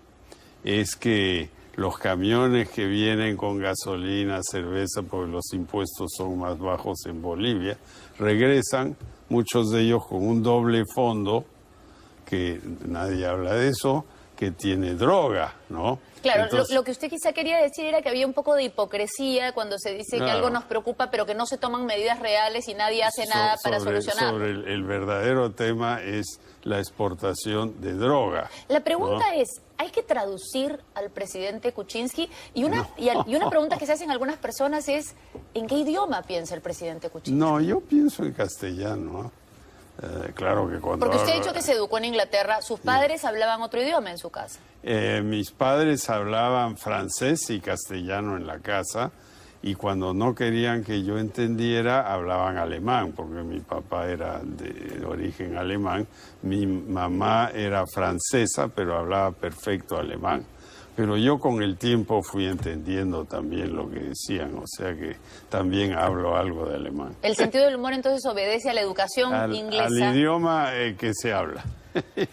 es que los camiones que vienen con gasolina, cerveza, porque los impuestos son más bajos en Bolivia, regresan, muchos de ellos con un doble fondo, que nadie habla de eso, que tiene droga, ¿no? Claro, Entonces, lo que usted quizá quería decir era que había un poco de hipocresía cuando se dice que claro, algo nos preocupa, pero que no se toman medidas reales y nadie hace nada para solucionarlo. Sobre el verdadero tema es la exportación de droga. La pregunta ¿no? es, ¿hay que traducir al presidente Kuczynski? Y una pregunta que se hacen algunas personas es, ¿en qué idioma piensa el presidente Kuczynski? No, yo pienso en castellano, ¿no? Claro que cuando... Porque usted ha dicho que se educó en Inglaterra, sus padres hablaban otro idioma en su casa. Mis padres hablaban francés y castellano en la casa, y cuando no querían que yo entendiera, hablaban alemán, porque mi papá era de origen alemán, mi mamá era francesa, pero hablaba perfecto alemán. Pero yo con el tiempo fui entendiendo también lo que decían, o sea que también hablo algo de alemán. El sentido del humor entonces obedece a la educación inglesa. Al idioma que se habla.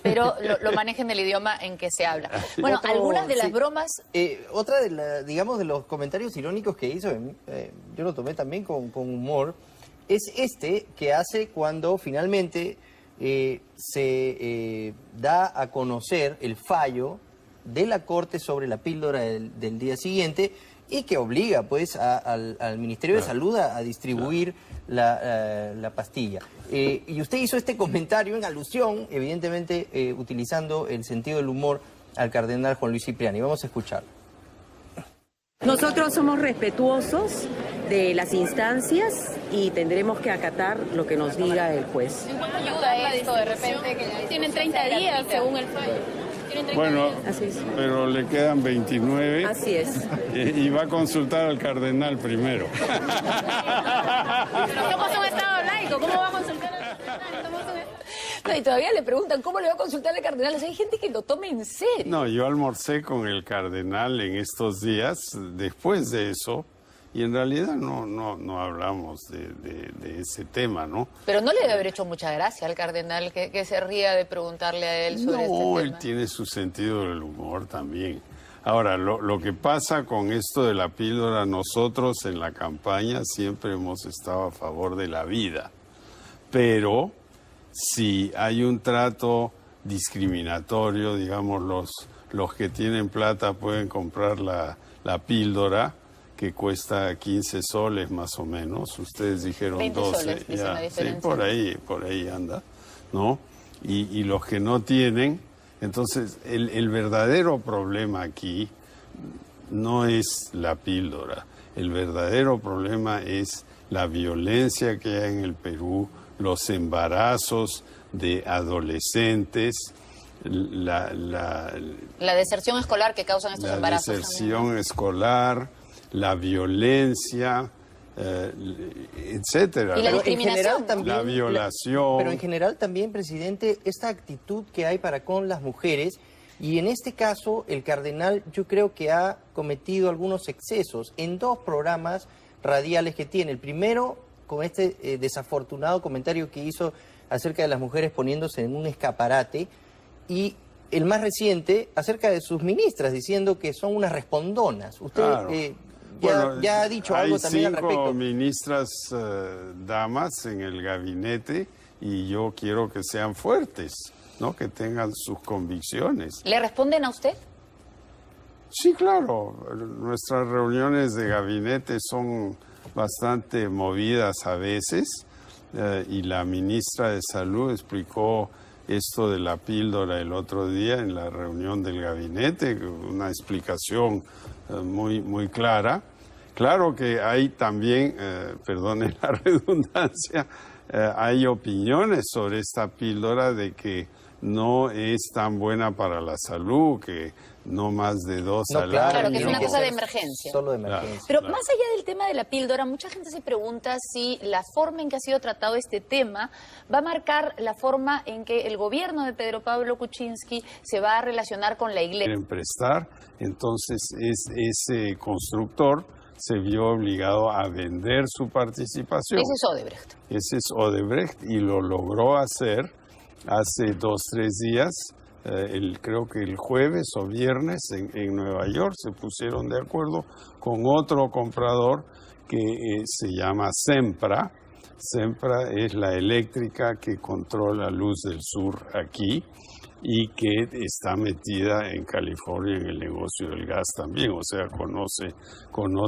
Pero lo maneja en el idioma en que se habla. Bueno, algunas de las bromas... otra digamos, de los comentarios irónicos que hizo, yo lo tomé también con humor, es este que hace cuando finalmente se da a conocer el fallo de la Corte sobre la píldora del día siguiente y que obliga pues al Ministerio de Salud a distribuir la pastilla. Y usted hizo este comentario en alusión, evidentemente utilizando el sentido del humor al cardenal Juan Luis Cipriani. Vamos a escucharlo. Nosotros somos respetuosos de las instancias y tendremos que acatar lo que nos diga el juez. ¿En cuánto ayuda esto de repente? Que tienen 30 días según el fallo. Bueno, Así es. pero le quedan 29. Así es. Y va a consultar al cardenal primero. Pero somos un Estado laico, ¿cómo va a consultar al cardenal? No, y todavía le preguntan cómo le va a consultar al cardenal. O sea, hay gente que lo toma en serio. No, yo almorcé con el cardenal en estos días, después de eso, y en realidad no hablamos de ese tema, ¿no? Pero no le debe haber hecho mucha gracia al cardenal que se ría de preguntarle a él sobre este tema. No, él tiene su sentido del humor también. Ahora, lo que pasa con esto de la píldora, nosotros en la campaña siempre hemos estado a favor de la vida, pero si hay un trato discriminatorio, digamos, los que tienen plata pueden comprar la píldora, que cuesta 15 soles más o menos, ustedes dijeron 20 12, soles, dice la diferencia. Sí, por ahí anda, ¿no? Y los que no tienen, entonces el verdadero problema aquí no es la píldora, el verdadero problema es la violencia que hay en el Perú, los embarazos de adolescentes, la deserción escolar que causan estos embarazos. La deserción escolar, la violencia, etcétera. Y la ¿no? discriminación, también, la violación. Pero en general también, presidente, esta actitud que hay para con las mujeres, y en este caso el cardenal yo creo que ha cometido algunos excesos en dos programas radiales que tiene. El primero, con este desafortunado comentario que hizo acerca de las mujeres poniéndose en un escaparate, y el más reciente acerca de sus ministras, diciendo que son unas respondonas. Usted claro. ya ha dicho algo también al respecto. Hay 5 ministras damas en el gabinete y yo quiero que sean fuertes, ¿no? Que tengan sus convicciones. ¿Le responden a usted? Sí, claro. Nuestras reuniones de gabinete son bastante movidas a veces y la ministra de Salud explicó esto de la píldora el otro día en la reunión del gabinete, una explicación muy clara. Claro que hay también, perdone la redundancia, hay opiniones sobre esta píldora de que no es tan buena para la salud, que no más de 2 al año. Claro, que es una cosa de emergencia. Solo de emergencia. Pero más allá del tema de la píldora, mucha gente se pregunta si la forma en que ha sido tratado este tema va a marcar la forma en que el gobierno de Pedro Pablo Kuczynski se va a relacionar con la Iglesia. Quieren prestar, entonces ese constructor se vio obligado a vender su participación. Ese es Odebrecht. Ese es Odebrecht y lo logró hacer hace 2, 3 días. Creo que el jueves o viernes en Nueva York se pusieron de acuerdo con otro comprador que se llama Sempra. Sempra es la eléctrica que controla Luz del Sur aquí y que está metida en California en el negocio del gas también, o sea, conoce.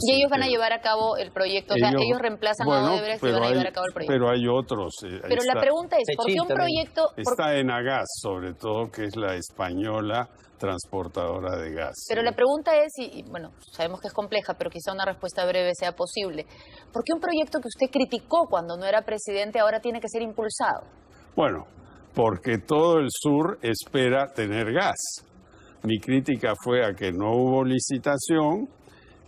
Y ellos van a llevar a cabo el proyecto, o sea, ellos reemplazan a Odebrecht y van a llevar a cabo el proyecto. Pero hay otros. Pero la pregunta es, ¿por qué un proyecto? Está Enagas, sobre todo, que es la española transportadora de gas. Pero la pregunta es, y bueno, sabemos que es compleja, pero quizá una respuesta breve sea posible. ¿Por qué un proyecto que usted criticó cuando no era presidente ahora tiene que ser impulsado? Bueno, porque todo el sur espera tener gas. Mi crítica fue a que no hubo licitación,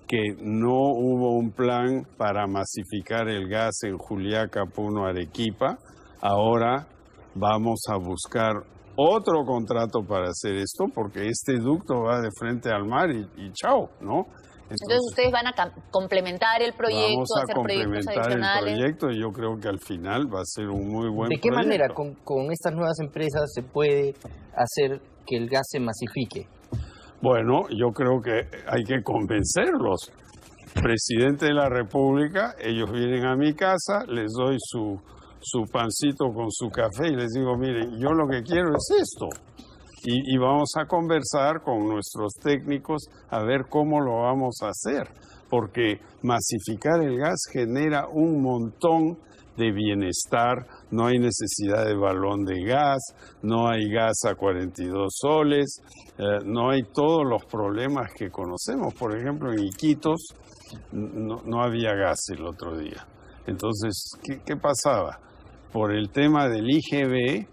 que no hubo un plan para masificar el gas en Juliaca, Puno, Arequipa. Ahora vamos a buscar otro contrato para hacer esto, porque este ducto va de frente al mar y chao, ¿no? Entonces ustedes van a complementar el proyecto, vamos a hacer proyectos adicionales. el proyecto y yo creo que al final va a ser un muy buen proyecto. ¿De qué manera con estas nuevas empresas se puede hacer que el gas se masifique? Bueno, yo creo que hay que convencerlos. Presidente de la República, ellos vienen a mi casa, les doy su pancito con su café y les digo, miren, yo lo que quiero es esto. Y vamos a conversar con nuestros técnicos a ver cómo lo vamos a hacer, porque masificar el gas genera un montón de bienestar, no hay necesidad de balón de gas, no hay gas a 42 soles, no hay todos los problemas que conocemos. Por ejemplo, en Iquitos no había gas el otro día. Entonces, ¿qué pasaba? Por el tema del IGB,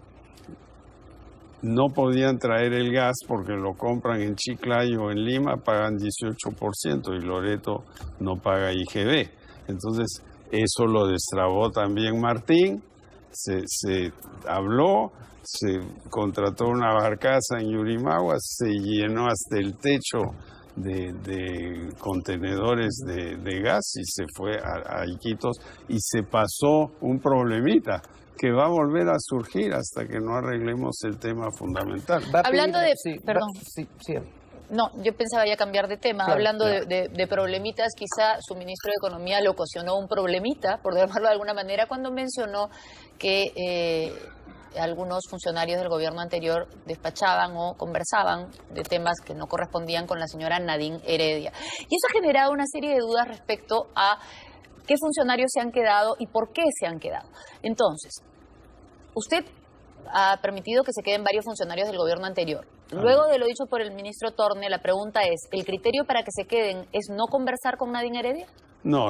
no podían traer el gas porque lo compran en Chiclayo o en Lima, pagan 18% y Loreto no paga IGB. Entonces, eso lo destrabó también Martín, se habló, se contrató una barcaza en Yurimaguas, se llenó hasta el techo de contenedores de gas y se fue a Iquitos y se pasó un problemita que va a volver a surgir hasta que no arreglemos el tema fundamental. Hablando de... Sí, perdón. Sí. No, yo pensaba ya cambiar de tema. Claro, Hablando claro. De problemitas, quizá su ministro de Economía le ocasionó un problemita, por llamarlo de alguna manera, cuando mencionó que algunos funcionarios del gobierno anterior despachaban o conversaban de temas que no correspondían con la señora Nadine Heredia. Y eso ha generado una serie de dudas respecto a qué funcionarios se han quedado y por qué se han quedado. Entonces, usted ha permitido que se queden varios funcionarios del gobierno anterior. Luego de lo dicho por el ministro Torne, la pregunta es, ¿el criterio para que se queden es no conversar con Nadine Heredia? No.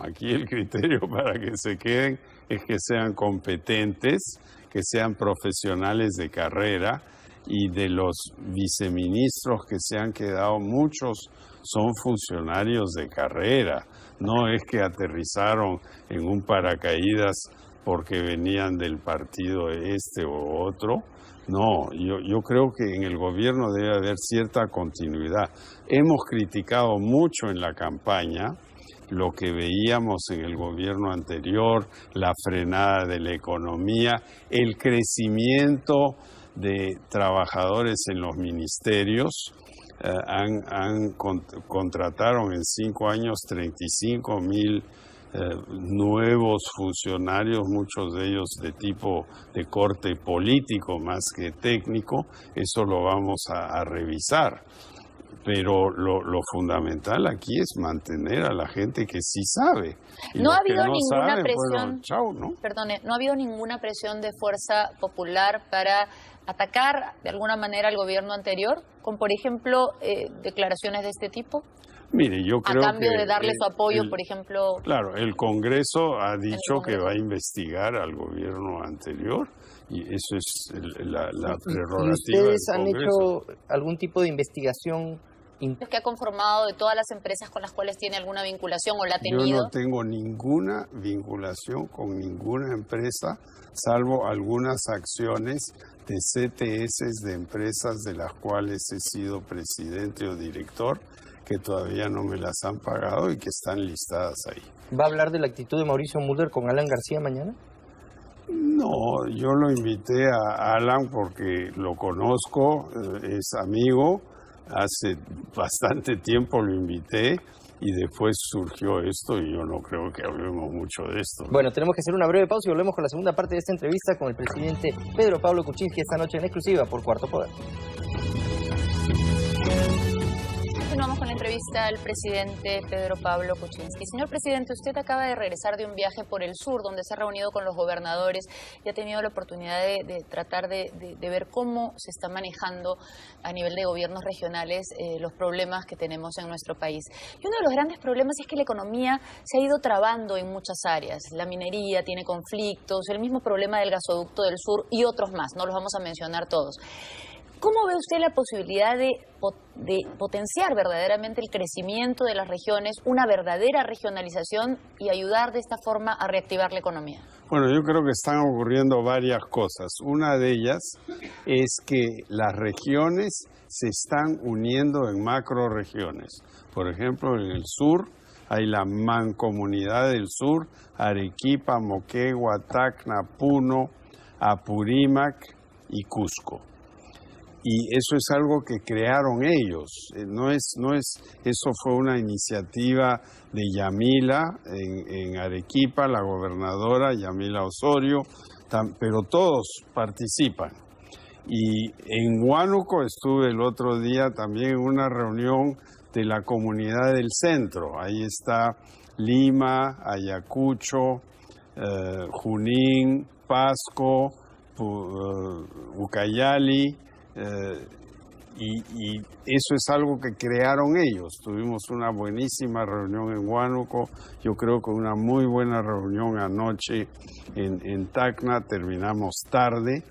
Aquí el criterio para que se queden es que sean competentes, que sean profesionales de carrera, y de los viceministros que se han quedado, muchos son funcionarios de carrera. No es que aterrizaron en un paracaídas porque venían del partido este o otro. No, yo creo que en el gobierno debe haber cierta continuidad. Hemos criticado mucho en la campaña lo que veíamos en el gobierno anterior, la frenada de la economía, el crecimiento de trabajadores en los ministerios. Contrataron en 5 años 35,000 nuevos funcionarios, muchos de ellos de tipo de corte político más que técnico. Eso lo vamos a revisar. Pero lo fundamental aquí es mantener a la gente que sí sabe. Y no ha habido no ninguna saben, presión, bueno, chao, ¿no? Perdone, no ha habido ninguna presión de fuerza popular para atacar de alguna manera al gobierno anterior, con por ejemplo declaraciones de este tipo. Mire, yo creo que... A cambio de darle su apoyo, por ejemplo... Claro, el Congreso ha dicho que va a investigar al gobierno anterior y eso es la prerrogativa. ¿Y ustedes del han Congreso. hecho algún tipo de investigación? Que ha conformado de todas las empresas con las cuales tiene alguna vinculación o la ha tenido. Yo no tengo ninguna vinculación con ninguna empresa, salvo algunas acciones de CTS de empresas de las cuales he sido presidente o director, que todavía no me las han pagado y que están listadas ahí. ¿Va a hablar de la actitud de Mauricio Mulder con Alan García mañana? No, yo lo invité a Alan porque lo conozco, es amigo, hace bastante tiempo lo invité y después surgió esto y yo no creo que hablemos mucho de esto. Bueno, tenemos que hacer una breve pausa y volvemos con la segunda parte de esta entrevista con el presidente Pedro Pablo Kuczynski esta noche en exclusiva por Cuarto Poder. Continuamos con la entrevista al presidente Pedro Pablo Kuczynski. Señor presidente, usted acaba de regresar de un viaje por el sur donde se ha reunido con los gobernadores y ha tenido la oportunidad de tratar de ver cómo se está manejando a nivel de gobiernos regionales los problemas que tenemos en nuestro país. Y uno de los grandes problemas es que la economía se ha ido trabando en muchas áreas. La minería tiene conflictos, el mismo problema del gasoducto del sur y otros más, no los vamos a mencionar todos. ¿Cómo ve usted la posibilidad de potenciar verdaderamente el crecimiento de las regiones, una verdadera regionalización y ayudar de esta forma a reactivar la economía? Bueno, yo creo que están ocurriendo varias cosas. Una de ellas es que las regiones se están uniendo en macroregiones. Por ejemplo, en el sur hay la Mancomunidad del Sur, Arequipa, Moquegua, Tacna, Puno, Apurímac y Cusco. Y eso es algo que crearon ellos, eso fue una iniciativa de Yamila en Arequipa, la gobernadora Yamila Osorio, pero todos participan. Y en Huánuco estuve el otro día también en una reunión de la comunidad del centro, ahí está Lima, Ayacucho, Junín, Pasco, Ucayali, y eso es algo que crearon ellos. Tuvimos una buenísima reunión en Huánuco, yo creo que una muy buena reunión anoche en Tacna, terminamos tarde.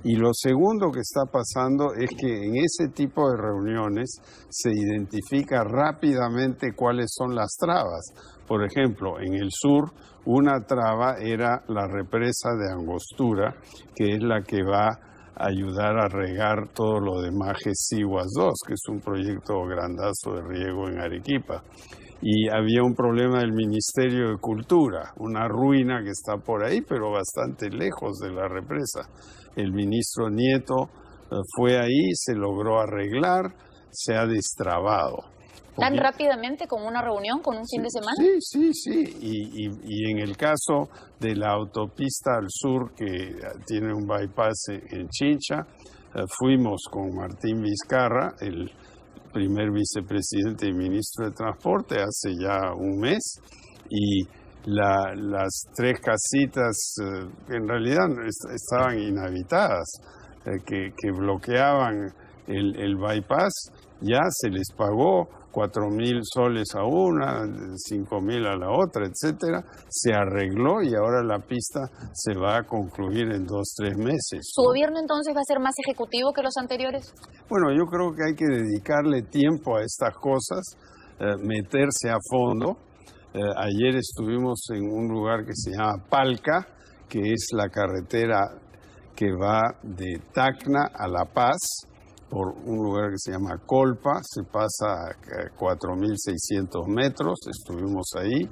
Y lo segundo que está pasando es que en ese tipo de reuniones se identifica rápidamente cuáles son las trabas. Por ejemplo, en el sur, una traba era la represa de Angostura, que es la que va a ayudar a regar todo lo de Majes-Siguas 2, que es un proyecto grandazo de riego en Arequipa. Y había un problema del Ministerio de Cultura, una ruina que está por ahí, pero bastante lejos de la represa. El ministro Nieto fue ahí, se logró arreglar, se ha destrabado. ¿Tan rápidamente con una reunión, con un fin de semana? Sí. Y en el caso de la autopista al sur, que tiene un bypass en Chincha, fuimos con Martín Vizcarra, el primer vicepresidente y ministro de Transporte, hace ya un mes, y las 3 casitas en realidad estaban inhabitadas, que bloqueaban el bypass, ya se les pagó 4.000 soles a una, 5.000 a la otra, etcétera. Se arregló y ahora la pista se va a concluir en 2-3 meses. ¿Su gobierno entonces va a ser más ejecutivo que los anteriores? Bueno, yo creo que hay que dedicarle tiempo a estas cosas, meterse a fondo. Ayer estuvimos en un lugar que se llama Palca, que es la carretera que va de Tacna a La Paz, por un lugar que se llama Colpa, se pasa a 4.600 metros, estuvimos ahí,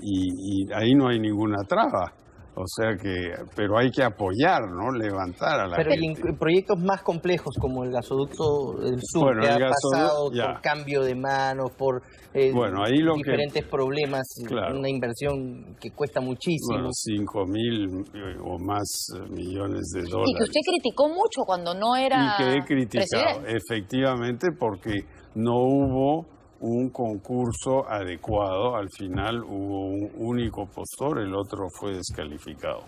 y ahí no hay ninguna traba. O sea que, pero hay que apoyar, ¿no? Levantar a la gente. Pero en proyectos más complejos como el gasoducto del sur, bueno, que ha pasado por cambio de manos, por ahí diferentes problemas, claro, una inversión que cuesta muchísimo. Bueno, 5.000 o más millones de dólares. Y que usted criticó mucho cuando no era presidente. Y que he criticado, presidente. efectivamente, porque no hubo un concurso adecuado. Al final hubo un único postor, el otro fue descalificado.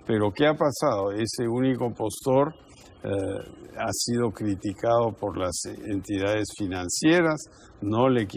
Pero ¿qué ha pasado? Ese único postor ha sido criticado por las entidades financieras, no le quieren